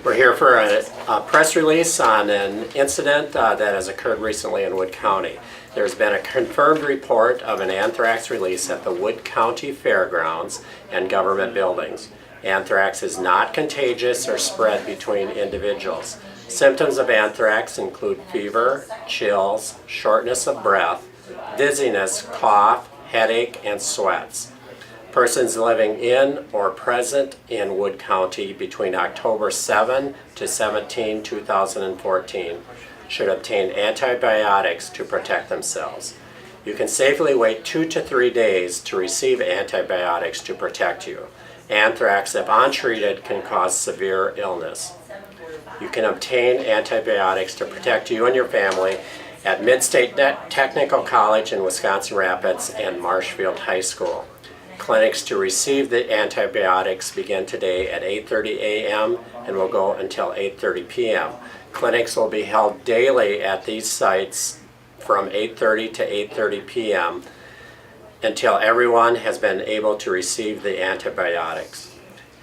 We're here for a press release on an incident that has occurred recently in Wood County. There's been a confirmed report of an anthrax release at the Wood County Fairgrounds and government buildings. Anthrax is not contagious or spread between individuals. Symptoms of anthrax include fever, chills, shortness of breath, dizziness, cough, headache, and sweats. Persons living in or present in Wood County between October 7 to 17, 2014 should obtain antibiotics to protect themselves. You can safely wait 2 to 3 days to receive antibiotics to protect you. Anthrax, if untreated, can cause severe illness. You can obtain antibiotics to protect you and your family at Mid-State Technical College in Wisconsin Rapids and Marshfield High School. Clinics to receive the antibiotics begin today at 8:30 a.m. and will go until 8:30 p.m. Clinics will be held daily at these sites from 8:30 to 8:30 p.m. until everyone has been able to receive the antibiotics.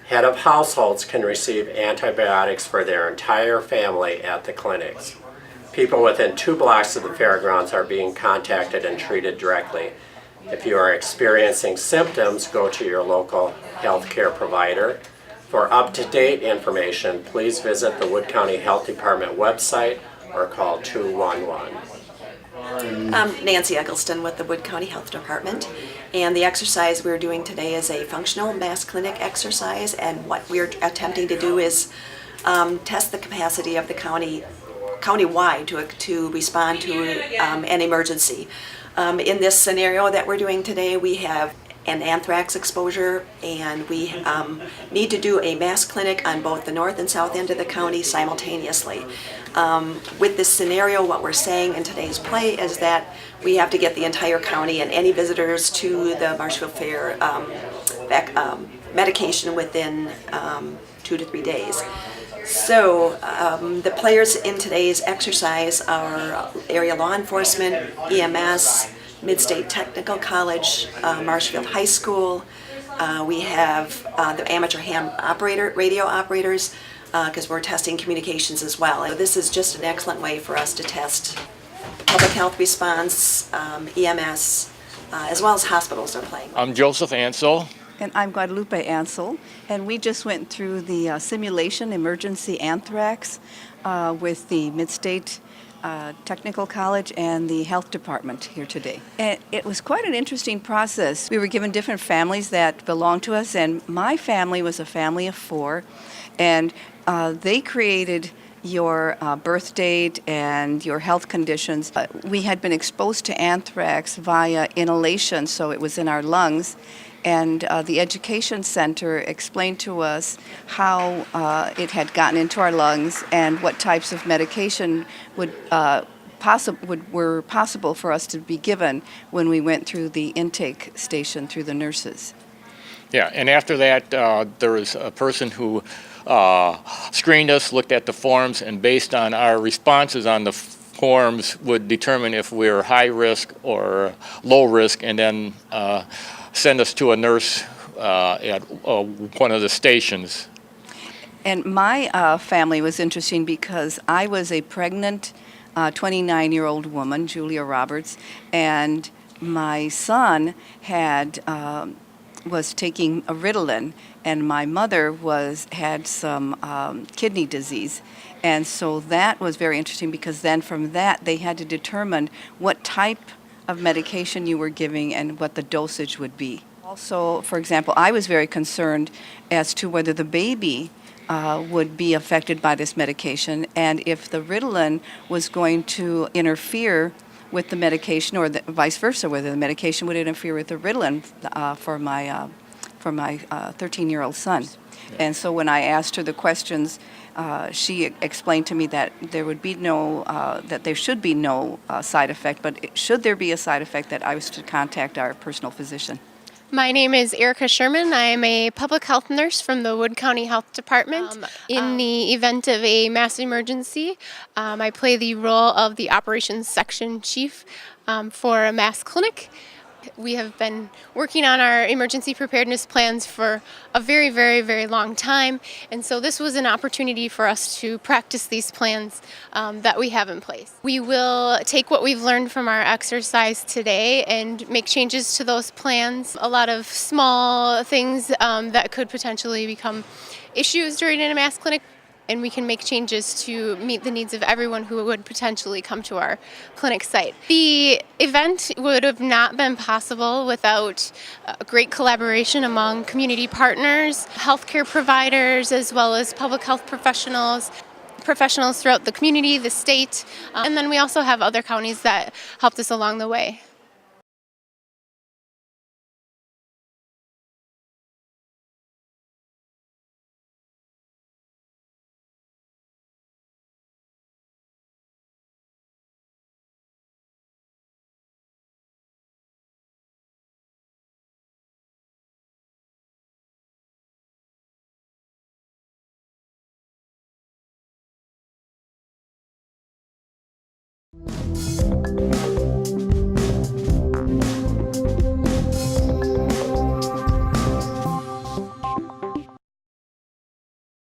Head of households can receive antibiotics for their entire family at the clinics. People within 2 blocks of the fairgrounds are being contacted and treated directly. If you are experiencing symptoms, go to your local healthcare provider. For up-to-date information, please visit the Wood County Health Department website or call 211. I'm Nancy Eggleston with the Wood County Health Department, and the exercise we're doing today is a functional mass clinic exercise, and what we're attempting to do is test the capacity of the countywide to respond to an emergency. In this scenario that we're doing today, we have an anthrax exposure, and we need to do a mass clinic on both the north and south end of the county simultaneously. With this scenario, what we're saying in today's play is that we have to get the entire county and any visitors to the Marshfield Fair medication within 2 to 3 days. So the players in today's exercise are area law enforcement, EMS, Mid-State Technical College, Marshfield High School. We have the amateur ham radio operators, because we're testing communications as well. And this is just an excellent way for us to test public health response, EMS, as well as hospitals are playing. I'm Joseph Ansel. And I'm Guadalupe Ansel, and we just went through the simulation emergency anthrax with the Mid-State Technical College and the Health Department here today. And it was quite an interesting process. We were given different families that belonged to us, and my family was a family of 4, and they created your birth date and your health conditions. We had been exposed to anthrax via inhalation, so it was in our lungs. And the education center explained to us how it had gotten into our lungs and what types of medication were possible for us to be given when we went through the intake station through the nurses. Yeah, and after that, there was a person who screened us, looked at the forms, and based on our responses on the forms would determine if we were high risk or low risk, and then send us to a nurse at one of the stations. And my family was interesting because I was a pregnant 29-year-old woman, Julia Roberts, and my son was taking a Ritalin, and my mother had some kidney disease. And so that was very interesting because then from that they had to determine what type of medication you were giving and what the dosage would be. Also, for example, I was very concerned as to whether the baby would be affected by this medication, and if the Ritalin was going to interfere with the medication, or vice versa, whether the medication would interfere with the Ritalin for my 13-year-old son. And so when I asked her the questions, she explained to me that there would be that there should be no side effect, but should there be a side effect, that I was to contact our personal physician. My name is Erica Sherman. I am a public health nurse from the Wood County Health Department. In the event of a mass emergency, I play the role of the operations section chief for a mass clinic. We have been working on our emergency preparedness plans for a very, very, very long time, and so this was an opportunity for us to practice these plans that we have in place. We will take what we've learned from our exercise today and make changes to those plans. A lot of small things that could potentially become issues during a mass clinic, and we can make changes to meet the needs of everyone who would potentially come to our clinic site. The event would have not been possible without great collaboration among community partners, healthcare providers, as well as public health professionals throughout the community, the state, and then we also have other counties that helped us along the way.